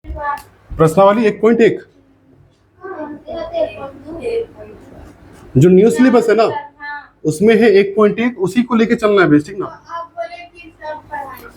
प्रश्नावली 1.1 जो new syllabus है ना उसमें है 1.1, उसी को लेके चलना है बेस, ठीक ना।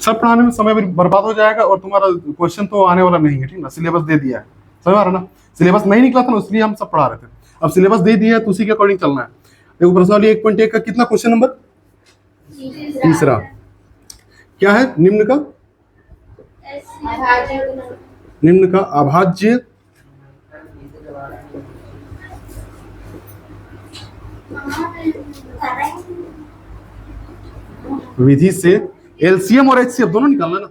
सब पढ़ाने में समय बर्बाद हो जाएगा और तुम्हारा क्वेश्चन तो आने वाला नहीं है, ठीक ना। सिलेबस दे दिया है, समझ आ रहा ना। सिलेबस नहीं निकला था ना, इसलिए हम सब पढ़ा रहे थे। अब सिलेबस दे दिया है तो उसी के अकॉर्डिंग चलना है। देखो प्रश्नावली 1.1 का कितना क्वेश्चन नंबर? तीसरा। क्या है? निम्न का अभाज्य विधि से एलसीएम और एचसीएफ दोनों निकालना ना।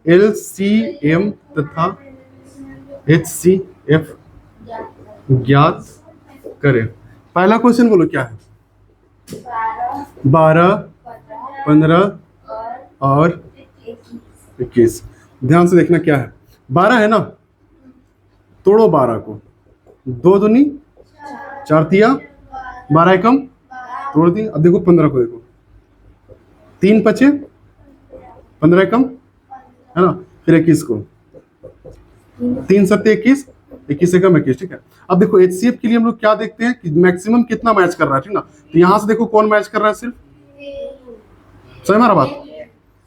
एलसीएम तथा एचसीएफ ज्ञात करें। पहला क्वेश्चन बोलो क्या है? 12, 15 और 21। ध्यान से देखना क्या है। 12 है ना, तोड़ो 12 को, 2 दूनी 4 तिया 12 एकम तोड़ दी। अब देखो 15 को, देखो 3 पचे 15 एकम है ना, फिर 21 को 3 सत्ते 21, 21 एकम 21, ठीक है। अब देखो एचसीएफ के लिए हम लोग क्या देखते हैं कि मैक्सिमम कितना मैच कर रहा है, ठीक ना। तो यहां से देखो कौन मैच कर रहा है, सिर्फ, समझ हमारा बात,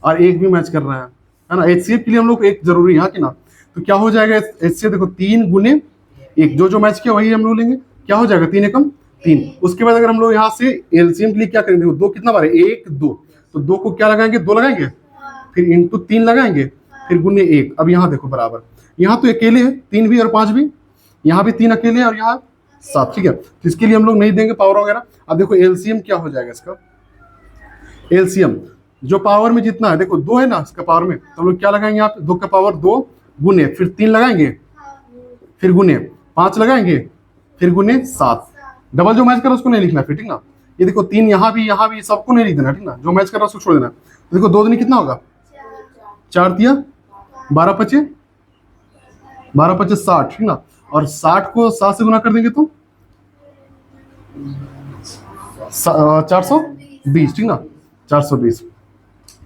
और एक भी मैच कर रहा है ना। एचसीएफ के लिए हम लोग एक जरूरी है कि ना। तो क्या हो जाएगा एचसीएफ, देखो 3 गुने 1, जो मैच किया वही हम लोग लेंगे। क्या हो जाएगा? 3 एकम 3। उसके बाद अगर हम लोग यहाँ से एलसीएम के लिए क्या करेंगे, 2 कितना बार है? 1 2, तो 2 को क्या लगाएंगे? 2 लगाएंगे, फिर इंटू 3 लगाएंगे, फिर गुने 1। अब यहाँ देखो बराबर, यहाँ तो अकेले है 3 भी और 5 भी, यहाँ भी 3 अकेले और यहाँ 7, ठीक है। तो इसके लिए हम लोग नहीं देंगे पावर वगैरह। अब देखो एलसीएम क्या हो जाएगा इसका। एलसीएम जो पावर में जितना है, देखो 2 है ना इसका पावर में, तो हम लोग क्या लगाएंगे यहाँ पे? 2 का पावर 2 गुने, फिर 3 लगाएंगे, फिर गुने 5 लगाएंगे, फिर गुने 7। डबल जो मैच कर रहा है उसको नहीं लिखना फिर, ठीक ना। ये देखो 3 यहाँ भी सबको नहीं लिख देना, ठीक ना। जो मैच कर रहा है उसको छोड़ देना। तो देखो 2 दूनी कितना होगा? 4 तिया 12 पचे 60, ठीक ना। और 60 को 7 से गुना कर देंगे तो 420, ठीक ना, 420।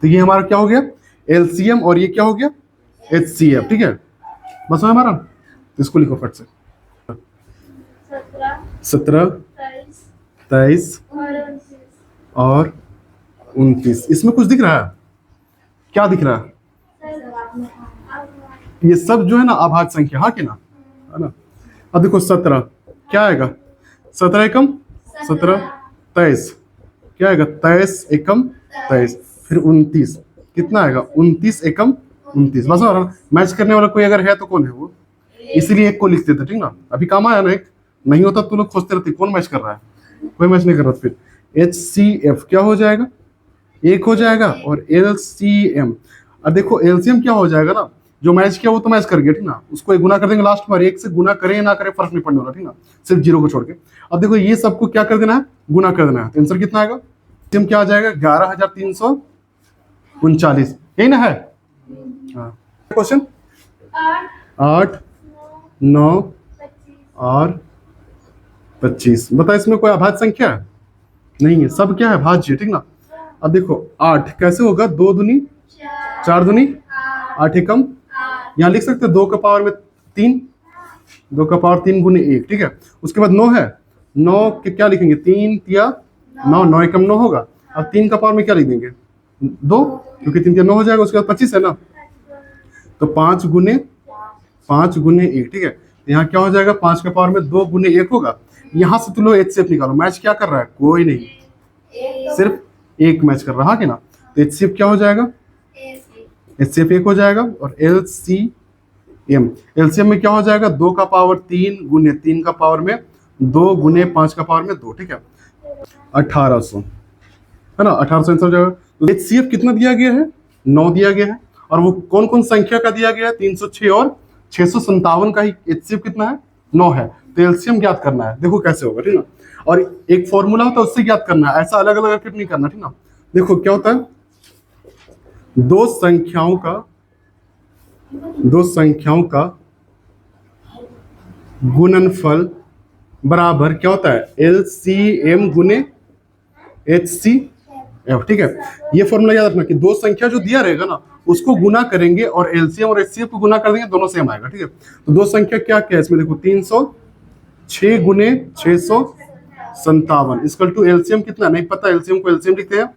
तो ये हमारा क्या हो गया? एलसीएम, और ये क्या हो गया? एचसीएफ, ठीक है। बस हो हमारा, तो इसको लिखो फट से। 17, 23 और 29। इसमें कुछ दिख रहा है? क्या दिख रहा है? ये सब जो है ना अभाज्य संख्या, हाँ कि ना, है ना। अब देखो 17 क्या आएगा? 17 एकम 17, 23 क्या आएगा? 23 एकम 23, फिर 29 कितना आएगा? 29 एकम 29। बस और मैच करने वाला कोई अगर है तो कौन है वो, इसलिए एक को लिख देते, ठीक ना। अभी काम आया ना एक, नहीं होता तो लोग खोजते रहते कौन मैच कर रहा है, कोई मैच नहीं कर रहा। फिर एचसीएफ क्या हो जाएगा? 1 हो जाएगा, और एलसीएम, और देखो एलसीएम क्या हो जाएगा ना, जो मैच किया वो तो मैच कर गया, ठीक ना। उसको एक गुना कर देंगे लास्ट में, 1 से गुना करें ना करें फर्क नहीं पड़ने वाला, ठीक ना, सिर्फ 0 को छोड़ के। अब देखो ये सबको क्या कर देना है? गुना कर देना है। तो आंसर कितना आएगा? एलसीएम क्या आ जाएगा? 11,339, यही ना है। हाँ, क्वेश्चन 8, 9 और 25। बता इसमें कोई अभाज्य संख्या है? नहीं है, सब क्या है? भाज्य, ठीक ना। अब देखो 8 कैसे होगा? 2 दूनी 4 दूनी 8 एकम, यहाँ लिख सकते 2 का पावर में 3, 2 का पावर 3 गुने 1, ठीक है। उसके बाद 9 है, 9 के क्या लिखेंगे? 3 तिया 9, 9 एकम 9 होगा। अब 3 का पावर में क्या लिख देंगे? 2, क्योंकि 3 तिया 9 हो जाएगा। उसके बाद 25 है ना, तो 5 गुने 1, ठीक है। यहाँ क्या हो जाएगा? 5 का पावर में 2 गुने 1 होगा। यहाँ से तुम लोग एचसीएफ निकालो। मैच क्या कर रहा है? कोई नहीं, सिर्फ 1 मैच कर रहा है कि ना। तो एचसीएफ क्या हो जाएगा? एचसीएफ 1 हो जाएगा। और एलसीएम में क्या हो जाएगा? 2 का पावर 3 गुने 3 का पावर में 2 गुने 5 का पावर में 2, ठीक है। 1800 है ना, 1800 आंसर हो जाएगा। तो एचसीएफ कितना दिया गया है? 9 दिया गया है। और वो कौन कौन संख्या का दिया गया है? 306 और 657 का ही एचसीएफ कितना है? 9 है। तो एलसीएम ज्ञात करना है। देखो कैसे होगा, ठीक ना। और एक फॉर्मूला होता है उससे ज्ञात करना है, ऐसा अलग अलग करके नहीं करना, ठीक ना। देखो क्या होता है, दो संख्याओं का गुणनफल बराबर क्या होता है? एलसीएम गुने एचसीएफ, ठीक है। ये फॉर्मूला याद रखना कि दो संख्या जो दिया रहेगा ना उसको गुना करेंगे और एलसीएम और एचसीएफ को गुना कर देंगे, दोनों सेम आएगा। ठीक है, तो दो संख्या क्या क्या है इसमें देखो, 306 गुने 657 इक्वल टू एलसीएम कितना नहीं पता, एलसीएम को एलसीएम लिखते हैं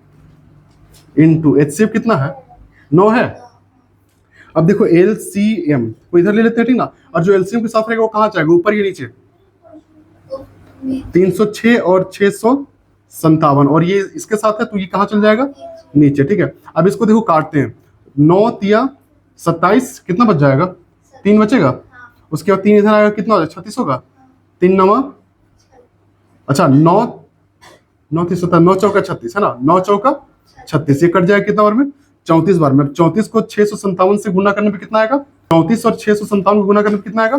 इनटू एचसीएफ कितना है 9 है। अब देखो एलसीएम को इधर ले लेते हैं, ठीक ना, और जो एलसीएम के साथ रहेगा वो कहाँ जाएगा, ऊपर या नीचे, 306 और 657 और ये इसके साथ है तो ये कहाँ चल जाएगा, नीचे। ठीक है, अब इसको देखो काटते हैं, 9 तिया 27 कितना बच जाएगा, 3 बचेगा, उसके बाद 3 इधर आएगा कितना हो जाएगा, 36 होगा, 3 नवा, अच्छा 9 9 3 17 9 चौका 36 है ना, 9 चौका 36, ये कट जाएगा कितना बार में, 34 बार में। 34 को 657 से गुना करने पे कितना आएगा, 34 और 657 को गुना करने पे कितना आएगा,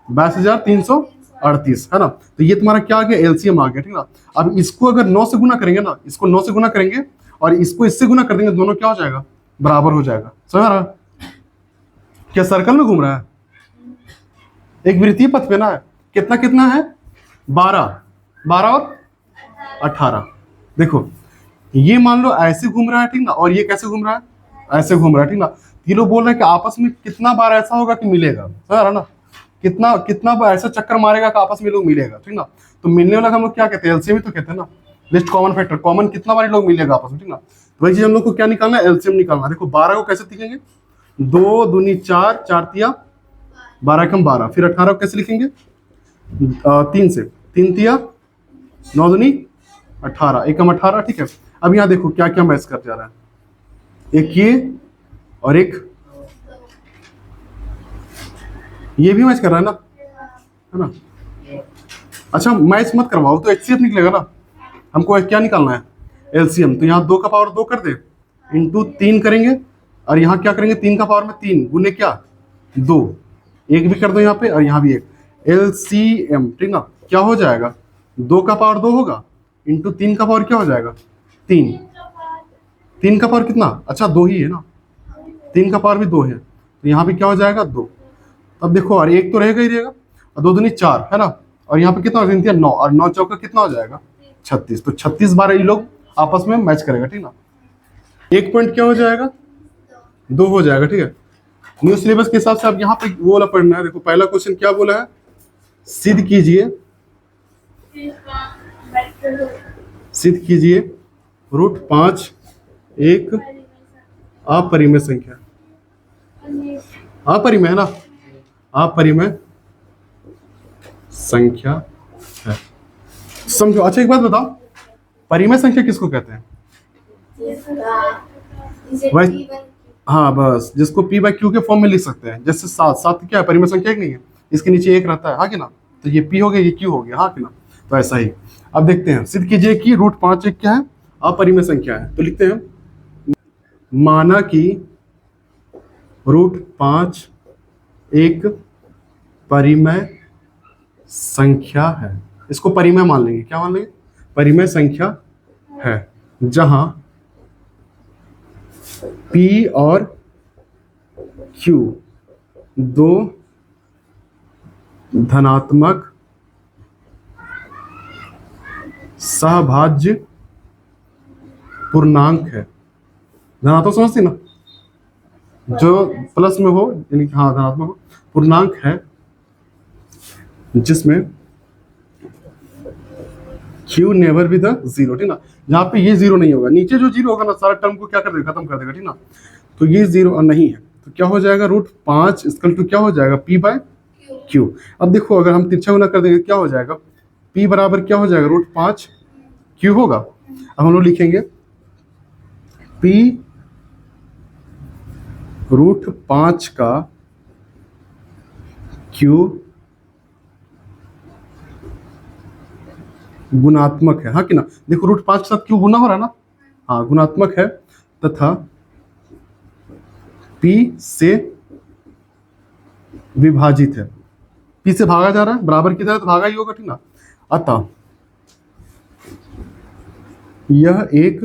22,338 है ना। तो ये तुम्हारा क्या आ गया, एलसीएम आ गया। ठीक ना, अब इसको अगर 9 से गुना करेंगे ना, इसको 9 से गुना करेंगे और इसको इससे गुना कर देंगे, दोनों क्या हो जाएगा, बराबर हो जाएगा। समझ रहा, क्या सर्कल में घूम रहा है, एक वृत्तीय पथ पे ना है, कितना कितना है, 12 12 और 18। देखो ये मान लो ऐसे घूम रहा है, ठीक ना, और ये कैसे घूम रहा है, ऐसे घूम रहा है, ठीक ना। ये लोग बोल रहे हैं कि आपस में कितना बार ऐसा होगा कि मिलेगा, समझ रहा ना, कितना कितना बार ऐसा चक्कर मारेगा कि आपस में लोग मिलेगा, ठीक ना। तो मिलने वाला हम लोग क्या कहते हैं, एलसीएम ही तो कहते हैं ना, लिस्ट कॉमन फैक्टर, कॉमन कितना बार लोग मिलेगा आपस में, ठीक ना। तो वही चीज हम लोग को क्या निकालना है, एलसीएम निकालना। देखो 12 को कैसे लिखेंगे, 2 दूनी 4 4 तिया 12 कम 12, फिर 18 को कैसे लिखेंगे, 3 से, 3 तिया 9 दूनी 18, 1 कम 18। ठीक है, अब यहाँ देखो क्या क्या मैच कर जा रहा है, एक ये और एक ये भी मैच कर रहा है ना, है ना। अच्छा मैच मत करवाओ तो एचसीएफ निकलेगा ना, हमको क्या निकालना है, एलसीएम। तो यहाँ 2 का पावर 2 कर दे, इंटू 3 करेंगे, और यहाँ क्या करेंगे, 3 का पावर में 3 गुने क्या 2, एक भी कर दो यहाँ पे और यहाँ भी एक, एलसीएम, ठीक ना, क्या हो जाएगा, 2 का पावर 2 होगा, इंटू 3 का पावर क्या हो जाएगा 3, 3 का पावर कितना, अच्छा 2 ही है ना, 3 का पावर भी 2 है, तो यहाँ पे क्या हो जाएगा 2। अब देखो और एक तो रहेगा ही रहेगा, और 2 दूनी 4 है ना, और यहाँ पे कितना हो जाएगा 9, और 9 चौका कितना हो जाएगा 36, तो 36 बार ये लोग आपस में मैच करेगा, ठीक ना। एक पॉइंट क्या हो जाएगा, 2 हो जाएगा। ठीक है, न्यू सिलेबस के हिसाब से आप यहाँ पे वो वाला पढ़ना है। देखो पहला क्वेश्चन क्या बोला है, सिद्ध कीजिए, सिद्ध कीजिए √5 एक अपरिमेय संख्या, अपरिमेय है ना, अपरिमेय संख्या है, समझो। अच्छा एक बात बताओ, परिमेय संख्या किसको कहते हैं, वही, हाँ बस, जिसको p बाई क्यू के फॉर्म में लिख सकते हैं, जैसे 7 7 क्या है, परिमेय संख्या एक नहीं है, इसके नीचे एक रहता है, हाँ कि ना, तो ये p हो गया, ये q हो गया, हाँ कि ना। तो ऐसा ही अब देखते हैं, सिद्ध कीजिए कि √5 एक क्या है, अपरिमेय संख्या है। तो लिखते हैं, माना कि √5 एक परिमेय संख्या है, इसको परिमेय मान लेंगे, क्या मान लेंगे, परिमेय संख्या है, जहां p और q दो धनात्मक सहभाज्य पूर्णांक है। धनात्मक समझती ना, जो प्लस में हो, यानी हाँ धनात्मक हो, पूर्णांक है जिसमें q नेवर बी द 0, ठीक ना, जहां पे ये 0 नहीं होगा, नीचे जो 0 होगा ना सारा टर्म को क्या कर देगा, खत्म कर देगा, ठीक ना। तो ये 0 नहीं है, तो क्या हो जाएगा, √5 इक्वल टू क्या हो जाएगा, p बाय q। अब देखो अगर हम तिरछा गुना कर देंगे क्या हो जाएगा, p बराबर क्या हो जाएगा, √5 q होगा। अब हम लोग लिखेंगे p √5 का q गुणात्मक है, हाँ कि ना। देखो √5 के साथ q गुना हो रहा है ना, हाँ गुणात्मक है, तथा p से विभाजित है, p से भागा जा रहा है, बराबर की तरह तो भागा ही होगा, ठीक ना। अतः यह एक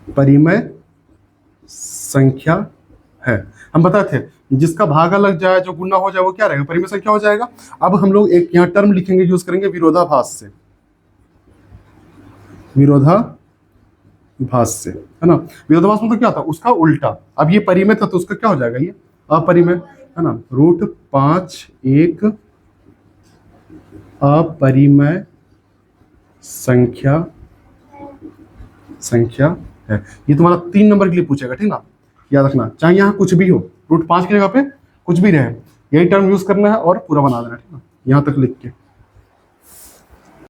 परिमेय संख्या है। हम बताते थे जिसका भागा लग जाए, जो गुना हो जाए, वो क्या रहेगा, परिमेय संख्या हो जाएगा। अब हम लोग एक यहाँ टर्म लिखेंगे, यूज करेंगे विरोधाभास से, विरोधाभास भाज्य, है ना। विरोधाभास मतलब क्या था, उसका उल्टा। अब ये परिमेय था तो उसका क्या हो जाएगा, ये अपरिमेय, है ना। रूट 5 एक अपरिमेय संख्या है। ये तुम्हारा 3 नंबर के लिए पूछेगा, ठीक ना। याद रखना, चाहे यहाँ कुछ भी हो, रूट 5 की जगह पे कुछ भी रहे, यही टर्म यूज करना है और पूरा बना देना, ठीक ना, यहाँ तक लिख के।